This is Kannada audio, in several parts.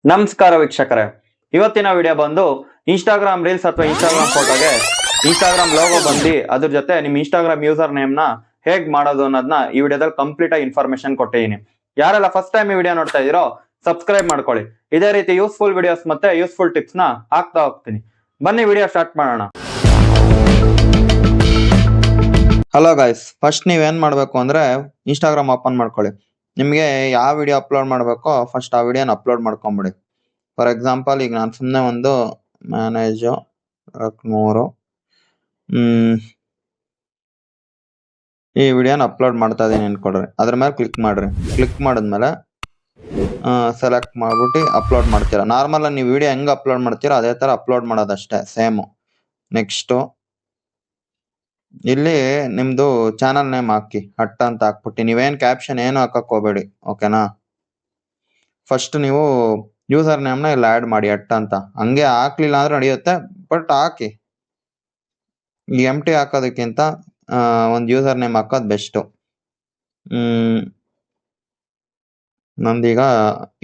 ನಮಸ್ಕಾರ ವೀಕ್ಷಕರೇ, ಇವತ್ತಿನ ವಿಡಿಯೋ ಬಂದು ಇನ್ಸ್ಟಾಗ್ರಾಮ್ ರೀಲ್ಸ್ ಅಥವಾ ಇನ್ಸ್ಟಾಗ್ರಾಮ್ ಫೋಟೋಗೆ ಇನ್ಸ್ಟಾಗ್ರಾಮ್ ಲೋಗೋ ಬಂದು ಅದ್ರ ಜೊತೆ ನಿಮ್ಮ ಇನ್ಸ್ಟಾಗ್ರಾಮ್ ಯೂಸರ್ ನೇಮ್ ನ ಹೇಗ್ ಮಾಡೋದು ಅನ್ನೋದನ್ನ ಈ ವಿಡಿಯೋದಲ್ಲಿ ಕಂಪ್ಲೀಟ್ ಆಗಿ ಇನ್ಫಾರ್ಮೇಶನ್ ಕೊಟ್ಟಿದ್ದೀನಿ. ಯಾರೆಲ್ಲ ಫಸ್ಟ್ ಟೈಮ್ ಈ ವಿಡಿಯೋ ನೋಡ್ತಾ ಇದೀರೋ ಸಬ್ಸ್ಕ್ರೈಬ್ ಮಾಡ್ಕೊಳ್ಳಿ. ಇದೇ ರೀತಿ ಯೂಸ್ಫುಲ್ ವಿಡಿಯೋಸ್ ಮತ್ತೆ ಯೂಸ್ಫುಲ್ ಟಿಪ್ಸ್ ನ ಹಾಕ್ತಾ ಹೋಗ್ತೀನಿ. ಬನ್ನಿ ವಿಡಿಯೋ ಸ್ಟಾರ್ಟ್ ಮಾಡೋಣ. ಹಲೋ ಗೈಸ್, ಫಸ್ಟ್ ನೀವೇನ್ ಮಾಡ್ಬೇಕು ಅಂದ್ರೆ ಇನ್ಸ್ಟಾಗ್ರಾಮ್ ಓಪನ್ ಮಾಡ್ಕೊಳ್ಳಿ. ನಿಮಗೆ ಯಾವ ವಿಡಿಯೋ ಅಪ್ಲೋಡ್ ಮಾಡಬೇಕೋ ಫಸ್ಟ್ ಆ ವಿಡಿಯೋನ ಅಪ್ಲೋಡ್ ಮಾಡ್ಕೊಂಬಿಡಿ. ಫಾರ್ ಎಕ್ಸಾಂಪಲ್ ಈಗ ನಾನು ಸುಮ್ಮನೆ ಒಂದು ಮ್ಯಾನೇಜು 100 ಈ ವಿಡಿಯೋನ ಅಪ್ಲೋಡ್ ಮಾಡ್ತಾ ಇದೀನಿ ಅನ್ಕೊಡ್ರಿ. ಅದ್ರ ಮೇಲೆ ಕ್ಲಿಕ್ ಮಾಡ್ರಿ. ಕ್ಲಿಕ್ ಮಾಡಿದ್ಮೇಲೆ ಸೆಲೆಕ್ಟ್ ಮಾಡ್ಬಿಟ್ಟು ಅಪ್ಲೋಡ್ ಮಾಡ್ತೀರಾ. ನಾರ್ಮಲ್ ನೀವು ವಿಡಿಯೋ ಹೆಂಗ್ ಅಪ್ಲೋಡ್ ಮಾಡ್ತೀರಾ ಅದೇ ತರ ಅಪ್ಲೋಡ್ ಮಾಡೋದಷ್ಟೇ, ಸೇಮ್. ನೆಕ್ಸ್ಟ್ ಇಲ್ಲಿ ನಿಮ್ದು ಚಾನಲ್ ನೇಮ್ ಹಾಕಿ, ಹಟ್ ಅಂತ ಹಾಕ್ಬಿಟ್ಟು ನೀವೇನ್ ಕ್ಯಾಪ್ಷನ್ ಏನು ಹಾಕಕ್ ಹೋಗ್ಬೇಡಿ, ಓಕೆನಾ. ಫಸ್ಟ್ ನೀವು ಯೂಸರ್ ನೇಮ್ ನ ಇಲ್ಲಿ ಆಡ್ ಮಾಡಿ, ಹಟ್ ಅಂತ. ಹಂಗೆ ಹಾಕ್ಲಿಲ್ಲ ಅಂದ್ರೆ ನಡೆಯುತ್ತೆ, ಬಟ್ ಹಾಕಿ. ಈ ಎಂಟಿ ಹಾಕೋದಕ್ಕಿಂತ ಒಂದು ಯೂಸರ್ ನೇಮ್ ಹಾಕೋದು ಬೆಸ್ಟ್. ನಂದೀಗ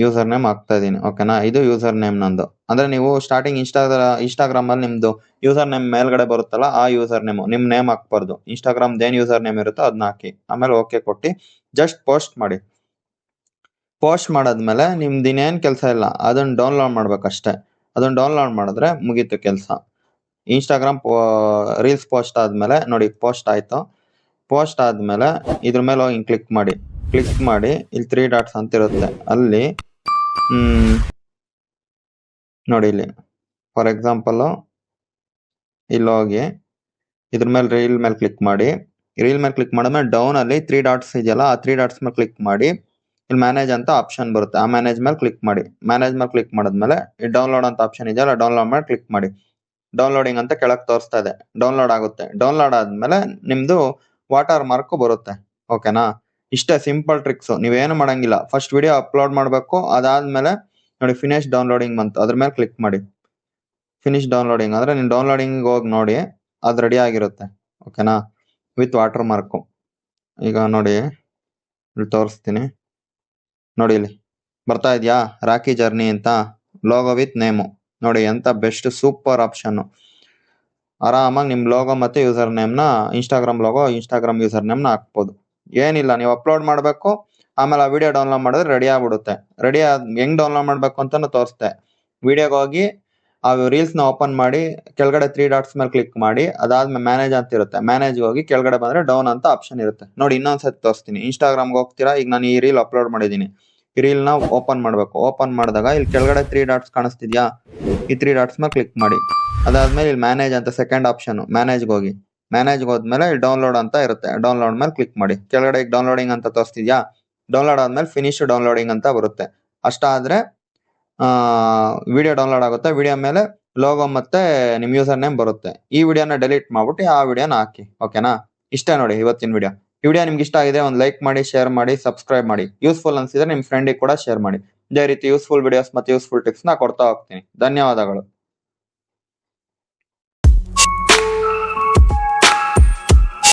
ಯೂಸರ್ ನೇಮ್ ಹಾಕ್ತಾ ಇದೀನಿ, ಓಕೆನಾ. ಇದು ಯೂಸರ್ ನೇಮ್ ನಂದು. ಅಂದ್ರೆ ನೀವು ಸ್ಟಾರ್ಟಿಂಗ್ ಇನ್ಸ್ಟಾಗ್ರಾಮ್ ಅಲ್ಲಿ ನಿಮ್ದು ಯೂಸರ್ ನೇಮ್ ಮೇಲ್ಗಡೆ ಬರುತ್ತಲ್ಲ, ಆ ಯೂಸರ್ ನೇಮ್ ನಿಮ್ ನೇಮ್ ಹಾಕ್ಬಾರ್ದು. ಇನ್ಸ್ಟಾಗ್ರಾಮ್ ಏನ್ ಯೂಸರ್ ನೇಮ್ ಇರುತ್ತೋ ಅದನ್ನ ಹಾಕಿ, ಆಮೇಲೆ ಓಕೆ ಕೊಟ್ಟು ಜಸ್ಟ್ ಪೋಸ್ಟ್ ಮಾಡಿ. ಪೋಸ್ಟ್ ಮಾಡಾದ್ಮೇಲೆ ನಿಮ್ದು ಇನ್ನೇನ್ ಕೆಲಸ ಇಲ್ಲ, ಅದನ್ನ ಡೌನ್ಲೋಡ್ ಮಾಡ್ಬೇಕಷ್ಟೇ. ಅದನ್ನ ಡೌನ್ಲೋಡ್ ಮಾಡಿದ್ರೆ ಮುಗೀತು ಕೆಲಸ. ಇನ್ಸ್ಟಾಗ್ರಾಮ್ ರೀಲ್ಸ್ ಪೋಸ್ಟ್ ಆದ್ಮೇಲೆ ನೋಡಿ, ಪೋಸ್ಟ್ ಆಯ್ತು. ಪೋಸ್ಟ್ ಆದ್ಮೇಲೆ ಇದ್ರ ಮೇಲೆ ಹೋಗಿ ಕ್ಲಿಕ್ ಮಾಡಿ. ಕ್ಲಿಕ್ ಮಾಡಿ ಇಲ್ಲಿ 3 ಡಾಟ್ಸ್ ಅಂತ ಇರುತ್ತೆ, ಅಲ್ಲಿ ನೋಡಿ ಇಲ್ಲಿ ಫಾರ್ ಎಕ್ಸಾಂಪಲ್ ಇಲ್ಲಿ ಹೋಗಿ ಇದ್ರ ಮೇಲೆ ರೀಲ್ ಮೇಲೆ ಕ್ಲಿಕ್ ಮಾಡಿ. ರೀಲ್ ಮೇಲೆ ಕ್ಲಿಕ್ ಮಾಡಿದ್ಮೇಲೆ ಡೌನ್ ಅಲ್ಲಿ 3 ಡಾಟ್ಸ್ ಇದೆಯಲ್ಲ, ಆ 3 ಡಾಟ್ಸ್ ಮೇಲೆ ಕ್ಲಿಕ್ ಮಾಡಿ. ಇಲ್ಲಿ ಮ್ಯಾನೇಜ್ ಅಂತ ಆಪ್ಷನ್ ಬರುತ್ತೆ, ಆ ಮ್ಯಾನೇಜ್ ಮೇಲೆ ಕ್ಲಿಕ್ ಮಾಡಿ. ಮ್ಯಾನೇಜ್ ಮೇಲೆ ಕ್ಲಿಕ್ ಮಾಡಿದ್ಮೇಲೆ ಈ ಡೌನ್ಲೋಡ್ ಅಂತ ಆಪ್ಷನ್ ಇದೆಯಲ್ಲ, ಡೌನ್ಲೋಡ್ ಮಾಡಿ ಕ್ಲಿಕ್ ಮಾಡಿ. ಡೌನ್ಲೋಡಿಂಗ್ ಅಂತ ಕೆಳಗೆ ತೋರಿಸ್ತಾ ಇದೆ, ಡೌನ್ಲೋಡ್ ಆಗುತ್ತೆ. ಡೌನ್ಲೋಡ್ ಆದ್ಮೇಲೆ ನಿಮ್ದು ವಾಟರ್ ಮಾರ್ಕ್ ಬರುತ್ತೆ, ಓಕೆನಾ. ಇಷ್ಟೇ ಸಿಂಪಲ್ ಟ್ರಿಕ್ಸ್, ನೀವೇನು ಮಾಡಂಗಿಲ್ಲ. ಫಸ್ಟ್ ವಿಡಿಯೋ ಅಪ್ಲೋಡ್ ಮಾಡಬೇಕು, ಅದಾದ್ಮೇಲೆ ನೋಡಿ ಫಿನಿಶ್ ಡೌನ್ಲೋಡಿಂಗ್ ಬಂತು, ಅದ್ರ ಮೇಲೆ ಕ್ಲಿಕ್ ಮಾಡಿ. ಫಿನಿಶ್ ಡೌನ್ಲೋಡಿಂಗ್ ಅಂದ್ರೆ ನೀವು ಡೌನ್ಲೋಡಿಂಗ್ ಹೋಗಿ ನೋಡಿ, ಅದು ರೆಡಿ ಆಗಿರುತ್ತೆ, ಓಕೆನಾ, ವಿತ್ ವಾಟರ್ ಮಾರ್ಕು. ಈಗ ನೋಡಿ ಇಲ್ಲಿ ತೋರಿಸ್ತೀನಿ, ನೋಡಿ ಇಲ್ಲಿ ಬರ್ತಾ ಇದೆಯಾ, ರಾಕಿ ಜರ್ನಿ ಅಂತ ಲೋಗೋ ವಿತ್ ನೇಮು. ನೋಡಿ ಎಂತ ಬೆಸ್ಟ್ ಸೂಪರ್ ಆಪ್ಷನ್. ಆರಾಮಾಗಿ ನಿಮ್ ಲೋಗೋ ಮತ್ತೆ ಯೂಸರ್ ನೇಮ್ ನ Instagram logo, Instagram user name ನ ಹಾಕ್ಬೋದು. ಏನಿಲ್ಲ, ನೀವು ಅಪ್ಲೋಡ್ ಮಾಡಬೇಕು, ಆಮೇಲೆ ಆ ವಿಡಿಯೋ ಡೌನ್ಲೋಡ್ ಮಾಡಿದ್ರೆ ರೆಡಿ ಆಗ್ಬಿಡುತ್ತೆ. ರೆಡಿ ಹೆಂಗ್ ಡೌನ್ಲೋಡ್ ಮಾಡ್ಬೇಕು ಅಂತಾನು ತೋರಿಸ್ತೆ. ವಿಡಿಯೋಗೆ ಹೋಗಿ ಆ ರೀಲ್ಸ್ ನ ಓಪನ್ ಮಾಡಿ, ಕೆಳಗಡೆ 3 ಡಾಟ್ಸ್ ಮೇಲೆ ಕ್ಲಿಕ್ ಮಾಡಿ. ಅದಾದ್ಮೇಲೆ ಮ್ಯಾನೇಜ್ ಅಂತ ಇರುತ್ತೆ, ಮ್ಯಾನೇಜ್ ಹೋಗಿ ಕೆಳಗಡೆ ಬಂದ್ರೆ ಡೌನ್ ಅಂತ ಆಪ್ಷನ್ ಇರುತ್ತೆ. ನೋಡಿ ಇನ್ನೊಂದ್ಸತಿ ತೋರಿಸ್ತೀನಿ. ಇನ್ಸ್ಟಾಗ್ರಾಮ್ಗೆ ಹೋಗ್ತೀರಾ, ಈಗ ನಾನು ಈ ರೀಲ್ ಅಪ್ಲೋಡ್ ಮಾಡಿದೀನಿ. ಈ ರೀಲ್ ನ ಓಪನ್ ಮಾಡ್ಬೇಕು. ಓಪನ್ ಮಾಡಿದಾಗ ಇಲ್ಲಿ ಕೆಳಗಡೆ 3 ಡಾಟ್ಸ್ ಕಾಣಿಸ್ತಿದ್ಯಾ, ಈ 3 ಡಾಟ್ಸ್ ಮೇಲೆ ಕ್ಲಿಕ್ ಮಾಡಿ. ಅದಾದ್ಮೇಲೆ ಇಲ್ಲಿ ಮ್ಯಾನೇಜ್ ಅಂತ ಸೆಕೆಂಡ್ ಆಪ್ಷನ್, ಮ್ಯಾನೇಜ್ಗೆ ಹೋಗಿ. ಮ್ಯಾನೇಜ್ಗೆ ಹೋದ್ಮೇಲೆ ಇಲ್ಲಿ ಡೌನ್ಲೋಡ್ ಅಂತ ಇರುತ್ತೆ, ಡೌನ್ಲೋಡ್ ಮೇಲೆ ಕ್ಲಿಕ್ ಮಾಡಿ. ಕೆಳಗಡೆ ಈಗ ಡೌನ್ಲೋಡಿಂಗ್ ಅಂತ ತೋರಿಸ್ತಿದ್ಯಾ, ಡೌನ್ಲೋಡ್ ಆದ್ಮೇಲೆ ಫಿನಿಶ್ ಡೌನ್ಲೋಡಿಂಗ್ ಅಂತ ಬರುತ್ತೆ. ಅಷ್ಟಾದ್ರೆ ವಿಡಿಯೋ ಡೌನ್ಲೋಡ್ ಆಗುತ್ತೆ. ವಿಡಿಯೋ ಮೇಲೆ ಲೋಗೋ ಮತ್ತೆ ನಿಮ್ ಯೂಸರ್ ನೇಮ್ ಬರುತ್ತೆ. ಈ ವಿಡಿಯೋನ ಡೆಲೀಟ್ ಮಾಡ್ಬಿಟ್ಟು ಆ ವಿಡಿಯೋನ ಹಾಕಿ, ಓಕೆನಾ. ಇಷ್ಟೇ ನೋಡಿ ಇವತ್ತಿನ ವಿಡಿಯೋ. ಈ ವಿಡಿಯೋ ನಿಮ್ಗೆ ಇಷ್ಟ ಆಗಿದೆ ಒಂದು ಲೈಕ್ ಮಾಡಿ, ಶೇರ್ ಮಾಡಿ, ಸಬ್ಸ್ಕ್ರೈಬ್ ಮಾಡಿ. ಯೂಸ್ಫುಲ್ ಅನ್ಸಿದ್ರೆ ನಿಮ್ ಫ್ರೆಂಡಿಗೆ ಕೂಡ ಶೇರ್ ಮಾಡಿ. ಇದೇ ರೀತಿ ಯೂಸ್ಫುಲ್ ವಿಡಿಯೋಸ್ ಮತ್ತೆ ಯೂಸ್ಫುಲ್ ಟಿಪ್ಸ್ ನ ಕೊಡ್ತಾ ಹೋಗ್ತೀನಿ. ಧನ್ಯವಾದಗಳು.